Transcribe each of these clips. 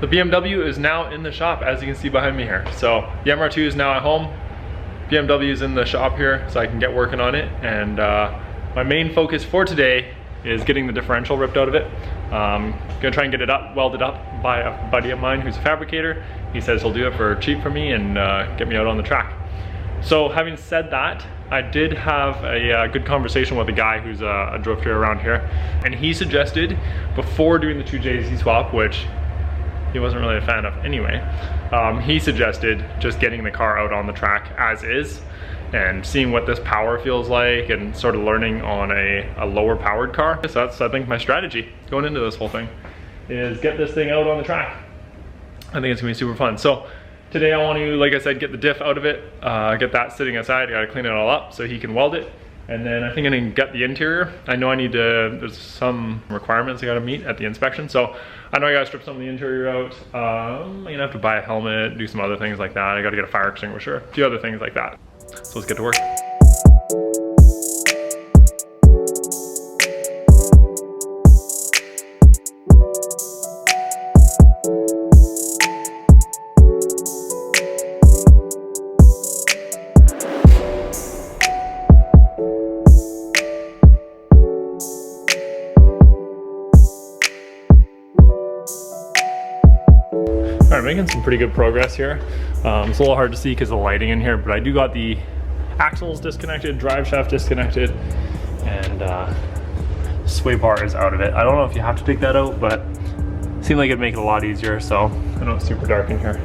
The BMW is now in the shop, as you can see behind me here. So the MR2 is now at home. BMW is in the shop here, so I can get working on it. And my main focus for today is getting the differential ripped out of it. Gonna try and get it welded up by a buddy of mine who's a fabricator. He says he'll do it for cheap for me and get me out on the track. So having said that, I did have a good conversation with a guy who's a drifter around here, and he suggested, before doing the 2JZ swap, which he wasn't really a fan of anyway, he suggested just getting the car out on the track as is and seeing what this power feels like and sort of learning on a lower powered car. So that's, I think, my strategy going into this whole thing is get this thing out on the track. I think it's gonna be super fun. So today I want to, like I said, get the diff out of it, get that sitting aside. I gotta clean it all up so he can weld it. And then I think I'm gonna get the interior. I know I need to, there's some requirements I gotta meet at the inspection. So I know I gotta strip some of the interior out. I'm gonna have to buy a helmet, do some other things like that. I gotta get a fire extinguisher, a few other things like that. So let's get to work. Alright, making some pretty good progress here. It's a little hard to see because of the lighting in here, but I do got the axles disconnected, drive shaft disconnected, and sway bar is out of it. I don't know if you have to take that out, but it seemed like it'd make it a lot easier, so I know it's super dark in here.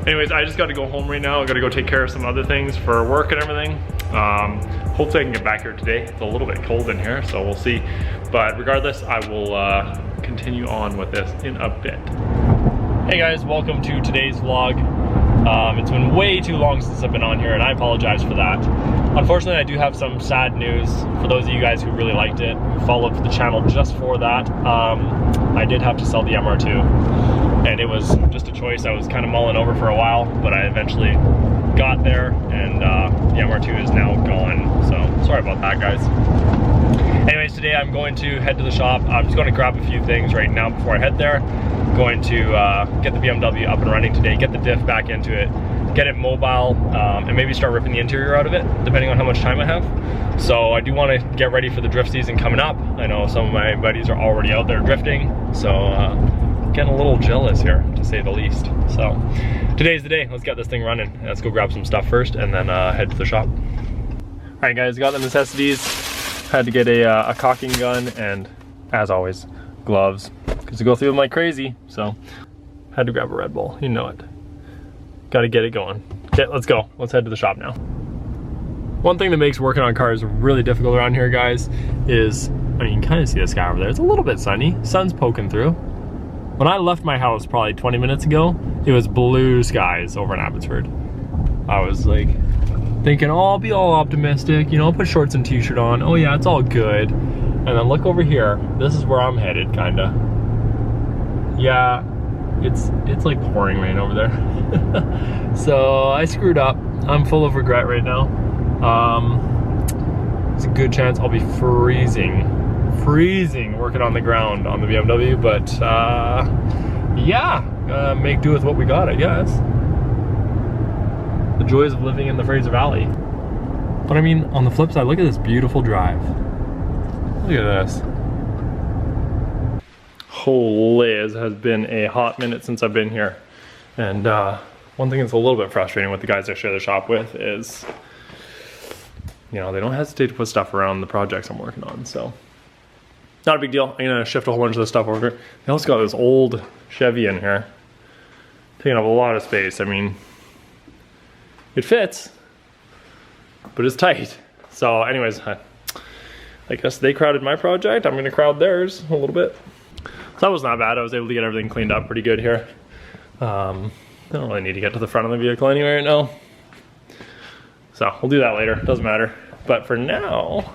Anyways, I just got to go home right now. I got to go take care of some other things for work and everything. Hopefully I can get back here today. It's a little bit cold in here, so we'll see. But regardless, I will continue on with this in a bit. Hey guys, welcome to today's vlog. It's been way too long since I've been on here, and I apologize for that. Unfortunately, I do have some sad news for those of you guys who really liked it, who followed the channel just for that. I did have to sell the MR2, and it was just a choice I was kind of mulling over for a while, but I eventually got there, and the MR2 is now gone, so sorry about that, guys. Anyways, today I'm going to head to the shop. I'm just going to grab a few things right now before I head there. I'm going to get the BMW up and running today, get the diff back into it, get it mobile, and maybe start ripping the interior out of it, depending on how much time I have. So I do want to get ready for the drift season coming up. I know some of my buddies are already out there drifting, so getting a little jealous here, to say the least. So today's the day. Let's get this thing running. Let's go grab some stuff first and then head to the shop. All right, guys, got the necessities. Had to get a caulking gun and, as always, gloves, because you go through them like crazy. So had to grab a Red Bull, you know it. Got to get it going. Okay, let's go. Let's head to the shop now. One thing that makes working on cars really difficult around here, guys, is, I mean, you can kind of see the sky over there. It's a little bit sunny. Sun's poking through. When I left my house probably 20 minutes ago, it was blue skies over in Abbotsford. I was like thinking, oh, I'll be all optimistic, you know, I'll put shorts and t-shirt on. Oh yeah, it's all good. And then look over here. This is where I'm headed, kinda. Yeah, it's like pouring rain over there. So I screwed up. I'm full of regret right now. There's a good chance I'll be freezing working on the ground on the BMW, but yeah, make do with what we got, I guess. The joys of living in the Fraser Valley. But I mean, on the flip side, look at this beautiful drive. Look at this. Holy, it has been a hot minute since I've been here. And one thing that's a little bit frustrating with the guys I share the shop with is, you know, they don't hesitate to put stuff around the projects I'm working on, so. Not a big deal. I'm gonna shift a whole bunch of this stuff over. They also got this old Chevy in here, taking up a lot of space. I mean, it fits, but it's tight. So anyways, I guess they crowded my project. I'm gonna crowd theirs a little bit. So that was not bad. I was able to get everything cleaned up pretty good here. I don't really need to get to the front of the vehicle anyway right now. So we'll do that later, doesn't matter. But for now,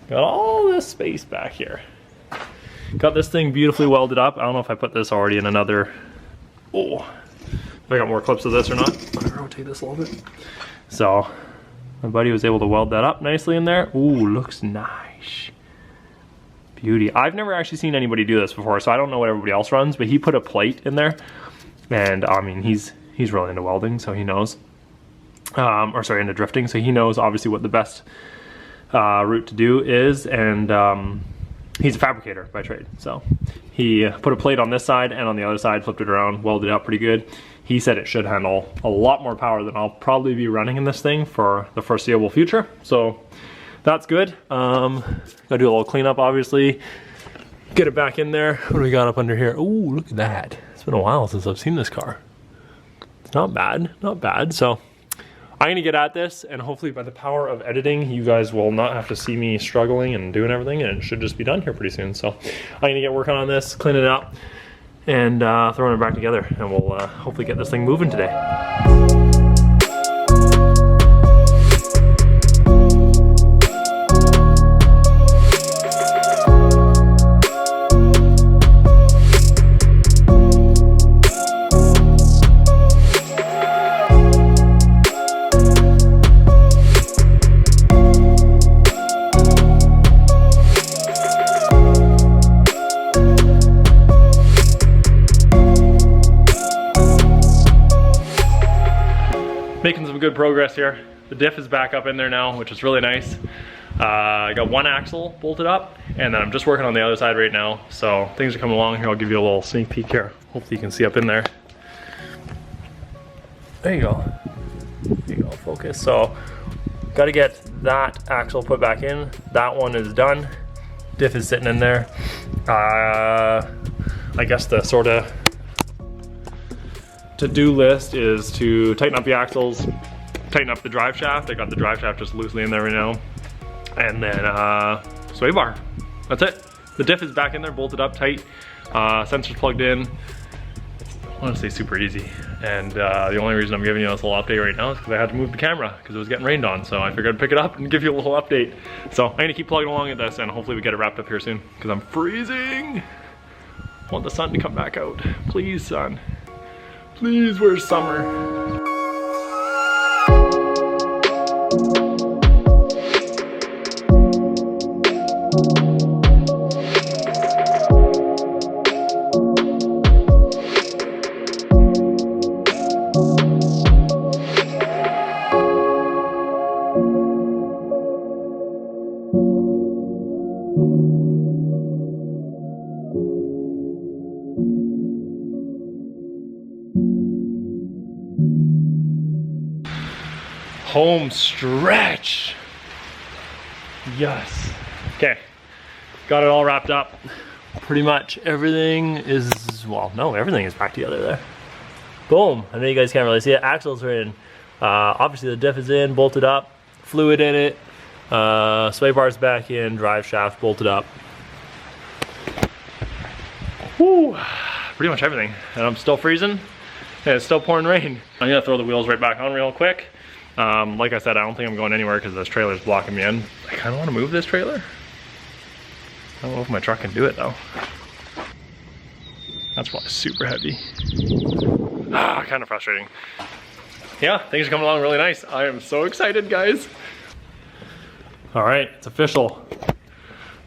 got all this space back here. Got this thing beautifully welded up. I don't know if I put this already in another, oh, if I got more clips of this or not. I'm gonna rotate this a little bit. So my buddy was able to weld that up nicely in there. Ooh, looks nice. Beauty. I've never actually seen anybody do this before, so I don't know what everybody else runs, but he put a plate in there, and I mean, he's really into welding, so he knows. Or sorry, into drifting, so he knows obviously what the best route to do is, and he's a fabricator by trade. So he put a plate on this side and on the other side, flipped it around, welded it up pretty good. He said it should handle a lot more power than I'll probably be running in this thing for the foreseeable future. So that's good. Gotta do a little cleanup, obviously. Get it back in there. What do we got up under here? Oh, look at that. It's been a while since I've seen this car. It's not bad, not bad. So I'm gonna get at this, and hopefully by the power of editing, you guys will not have to see me struggling and doing everything, and it should just be done here pretty soon. So I'm gonna get working on this, clean it up, and throwing it back together, and we'll hopefully get this thing moving today. Making some good progress here. The diff is back up in there now, which is really nice. I got one axle bolted up, and then I'm just working on the other side right now. So things are coming along here. I'll give you a little sneak peek here. Hopefully you can see up in there. There you go. There you go, focus. So got to get that axle put back in. That one is done. Diff is sitting in there. I guess the sort of to-do list is to tighten up the axles, tighten up the drive shaft. I got the drive shaft just loosely in there right now. And then sway bar. That's it. The diff is back in there, bolted up tight. Sensors plugged in. I want to say super easy. And the only reason I'm giving you this little update right now is because I had to move the camera because it was getting rained on. So I figured I'd pick it up and give you a little update. So I'm gonna keep plugging along at this, and hopefully we get it wrapped up here soon because I'm freezing. I want the sun to come back out. Please, sun. Please, where's summer? Home stretch. Yes. Okay. Got it all wrapped up. Pretty much everything is, well, no, everything is back together there. Boom. I know you guys can't really see it. Axles are in. Obviously the diff is in, bolted up, fluid in it. Sway bar's back in, drive shaft bolted up. Woo. Pretty much everything. And I'm still freezing. And it's still pouring rain. I'm gonna throw the wheels right back on real quick. Like I said, I don't think I'm going anywhere because this trailer's blocking me in. I kind of want to move this trailer. I don't know if my truck can do it though. That's probably super heavy. Kind of frustrating. Yeah, things are coming along really nice. I am so excited, guys. All right, it's official.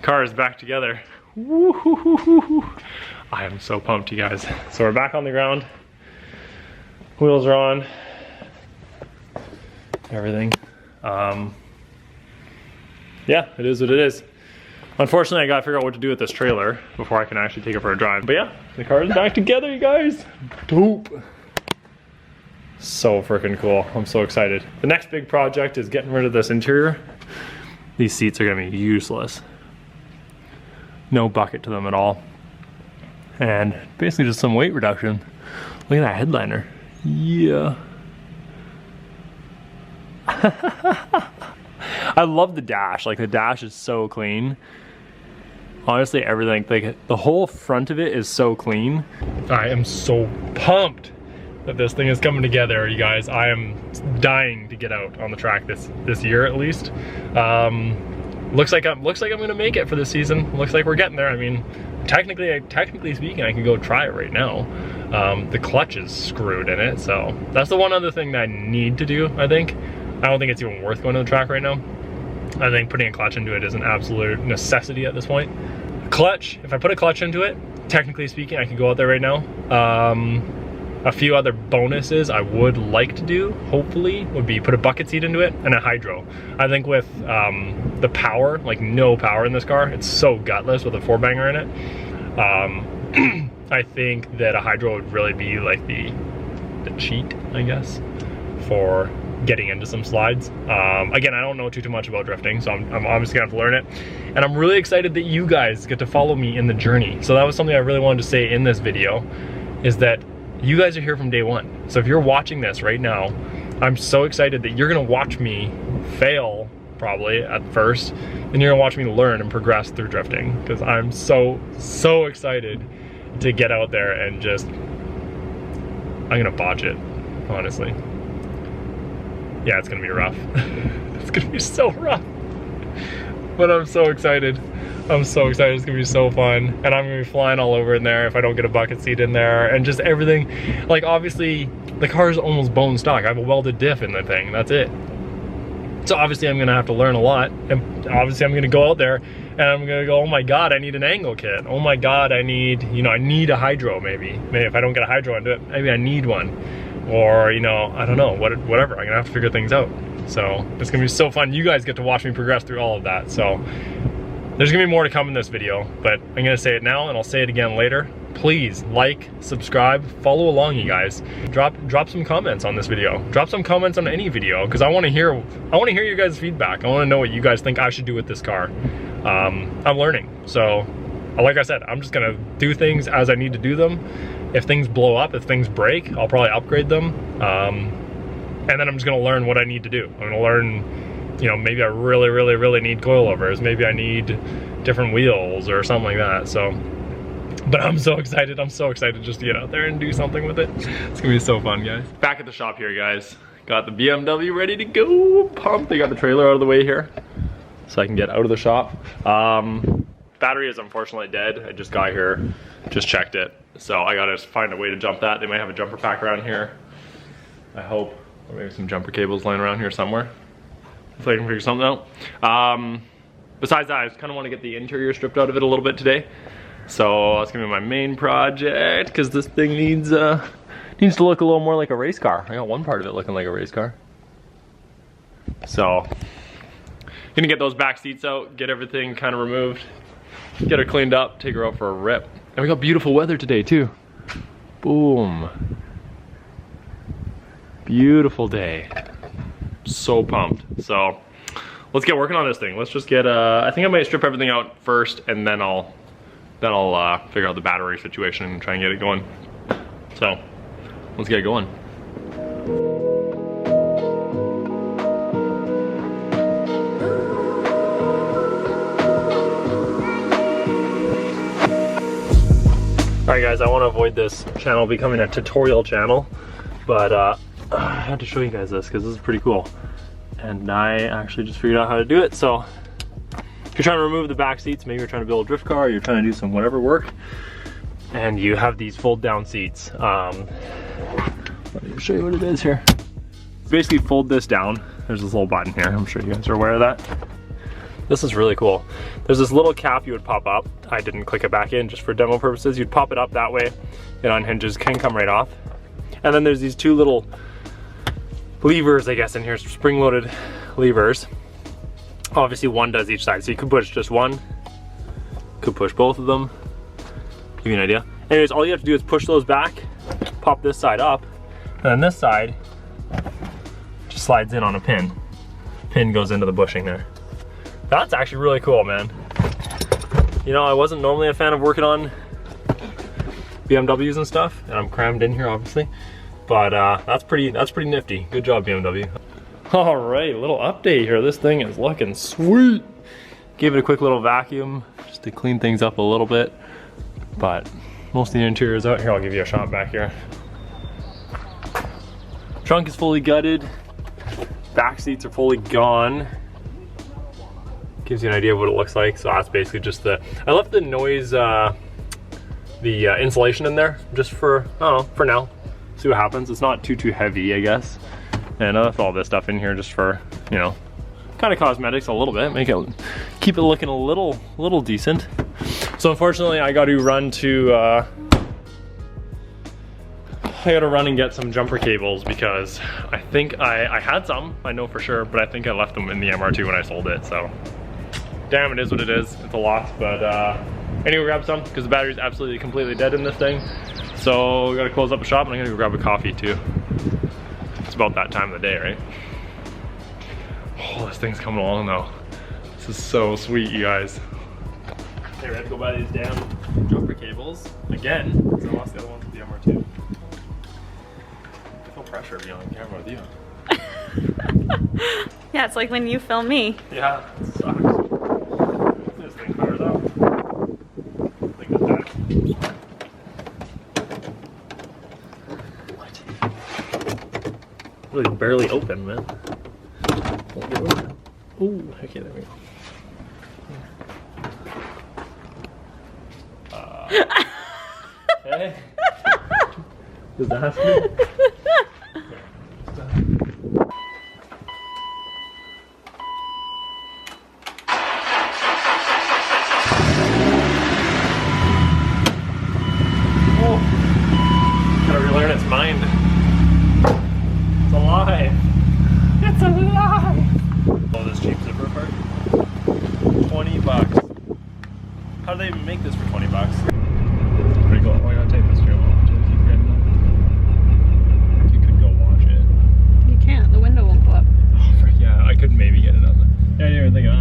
Car is back together. Woo-hoo-hoo-hoo-hoo. I am so pumped, you guys. So we're back on the ground. Wheels are on. Everything. Yeah, it is what it is. Unfortunately, I gotta figure out what to do with this trailer before I can actually take it for a drive. But yeah, the car is back together, you guys. Dope. So freaking cool. I'm so excited. The next big project is getting rid of this interior. These seats are gonna be useless. No bucket to them at all. And basically just some weight reduction. Look at that headliner. Yeah. I love the dash. Like, the dash is so clean. Honestly, everything, like the whole front of it is so clean. I am so pumped that this thing is coming together, you guys. I am dying to get out on the track this year at least. Looks like I'm gonna make it for this season. Looks like we're getting there. I mean, technically speaking, I can go try it right now. The clutch is screwed in it, so that's the one other thing that I need to do, I think. I don't think it's even worth going to the track right now. I think putting a clutch into it is an absolute necessity at this point. Clutch, if I put a clutch into it, technically speaking, I can go out there right now. A few other bonuses I would like to do, hopefully, would be put a bucket seat into it and a hydro. I think with the power, like no power in this car, it's so gutless with a 4-banger in it. I think that a hydro would really be like the cheat, I guess, for getting into some slides. Again, I don't know too much about drifting, so I'm obviously gonna have to learn it. And I'm really excited that you guys get to follow me in the journey. So that was something I really wanted to say in this video, is that you guys are here from day one. So if you're watching this right now, I'm so excited that you're gonna watch me fail, probably at first, and you're gonna watch me learn and progress through drifting, because I'm so excited to get out there and just, I'm gonna botch it, honestly. Yeah, it's gonna be rough. It's gonna be so rough. But I'm so excited. I'm so excited, it's gonna be so fun. And I'm gonna be flying all over in there if I don't get a bucket seat in there, and just everything. Like, obviously, the car is almost bone stock. I have a welded diff in the thing, that's it. So obviously I'm gonna have to learn a lot. And obviously I'm gonna go out there and I'm gonna go, oh my God, I need an angle kit. Oh my God, I need, you know, I need a hydro maybe. Maybe if I don't get a hydro into it, maybe I need one. Or, you know, I don't know, whatever. I'm gonna have to figure things out. So it's gonna be so fun. You guys get to watch me progress through all of that. So there's gonna be more to come in this video, but I'm gonna say it now and I'll say it again later. Please like, subscribe, follow along, you guys. Drop some comments on this video. Drop some comments on any video, because I wanna hear your guys' feedback. I wanna know what you guys think I should do with this car. I'm learning. So like I said, I'm just gonna do things as I need to do them. If things blow up, if things break, I'll probably upgrade them. And then I'm just gonna learn what I need to do. I'm gonna learn, you know, maybe I really need coilovers. Maybe I need different wheels or something like that. So, but I'm so excited just to get out there and do something with it. It's gonna be so fun, guys. Back at the shop here, guys. Got the BMW ready to go. Pumped. They got the trailer out of the way here so I can get out of the shop. Battery is unfortunately dead. I just got here, just checked it. So I gotta find a way to jump that. They might have a jumper pack around here, I hope. Or maybe some jumper cables laying around here somewhere. Hopefully I can figure something out. Besides that, I just kinda wanna get the interior stripped out of it a little bit today. So that's gonna be my main project, because this thing needs to look a little more like a race car. I got one part of it looking like a race car. So, gonna get those back seats out, get everything kind of removed, get her cleaned up, take her out for a rip. And we got beautiful weather today too. Boom. Beautiful day. So pumped. So let's get working on this thing. Let's just get, I think I might strip everything out first, and then I'll figure out the battery situation and try and get it going. So let's get it going. Alright guys, I want to avoid this channel becoming a tutorial channel, but I had to show you guys this because this is pretty cool. And I actually just figured out how to do it. So if you're trying to remove the back seats, maybe you're trying to build a drift car, you're trying to do some whatever work, and you have these fold down seats. Let me show you what it is here. Basically fold this down. There's this little button here. I'm sure you guys are aware of that. This is really cool. There's this little cap you would pop up. I didn't click it back in just for demo purposes. You'd pop it up that way. It unhinges, can come right off. And then there's these two little levers, I guess, in here, spring-loaded levers. Obviously one does each side, so you could push just one, could push both of them, give you an idea. Anyways, all you have to do is push those back, pop this side up, and then this side just slides in on a pin. Pin goes into the bushing there. That's actually really cool, man. You know, I wasn't normally a fan of working on BMWs and stuff, and I'm crammed in here obviously, but that's pretty nifty. Good job, BMW. All right, little update here. This thing is looking sweet. Gave it a quick little vacuum just to clean things up a little bit, but most of the interior is out here. I'll give you a shot back here. Trunk is fully gutted. Back seats are fully gone. Gives you an idea of what it looks like. So that's basically just I left the noise, the insulation in there just for, I don't know, for now. See what happens. It's not too heavy, I guess. And I left all this stuff in here just for, you know, kind of cosmetics a little bit, keep it looking a little decent. So unfortunately, I got to run and get some jumper cables because I think I had some, I know for sure, but I think I left them in the MR2 when I sold it, so. Damn, it is what it is. It's a loss, but anyway, grab some because the battery's absolutely completely dead in this thing. So we gotta close up the shop and I'm gonna go grab a coffee too. It's about that time of the day, right? Oh, this thing's coming along though. This is so sweet, you guys. Hey, we had to go buy these damn jumper cables again because I lost the other ones with the MR2. I feel pressure being on camera with you. Yeah, it's like when you film me. Yeah, it sucks. This thing fires up. Look at that. What? Really barely open, man. Ooh, okay, there we go. Hey. Does that have to? Gotta relearn its mind. It's alive. It's alive. Oh, this cheap zipper part. 20 bucks. How do they even make this for 20 bucks? Pretty cool. Oh, I gotta take this too. You could go wash it. You can't. The window won't go up. Oh, frick, yeah. I could maybe get it on there. Yeah, I didn't even think of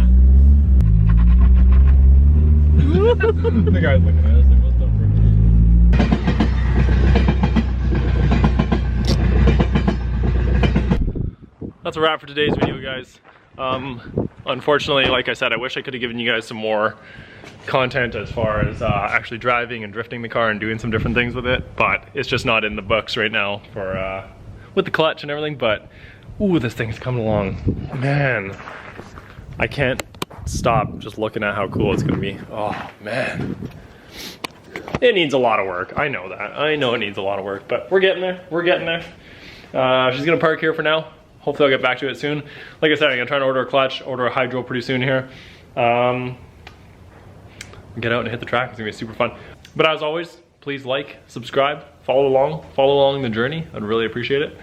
that. The guy's looking at us like, what's up, frick? That's a wrap for today's video, guys. Unfortunately, like I said, I wish I could have given you guys some more content as far as actually driving and drifting the car and doing some different things with it, but it's just not in the books right now for with the clutch and everything. But ooh, this thing's coming along, man. I can't stop just looking at how cool it's gonna be. Oh man, it needs a lot of work. I know that. I know it needs a lot of work, but we're getting there. We're getting there. She's gonna park here for now. Hopefully I'll get back to it soon. Like I said, I'm gonna try and order a clutch, order a hydro pretty soon here. Get out and hit the track. It's gonna be super fun. But as always, please like, subscribe, follow along the journey. I'd really appreciate it.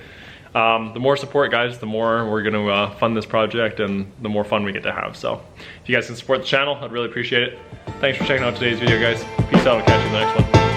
The more support, guys, the more we're gonna fund this project and the more fun we get to have. So if you guys can support the channel, I'd really appreciate it. Thanks for checking out today's video, guys. Peace out. I'll catch you in the next one.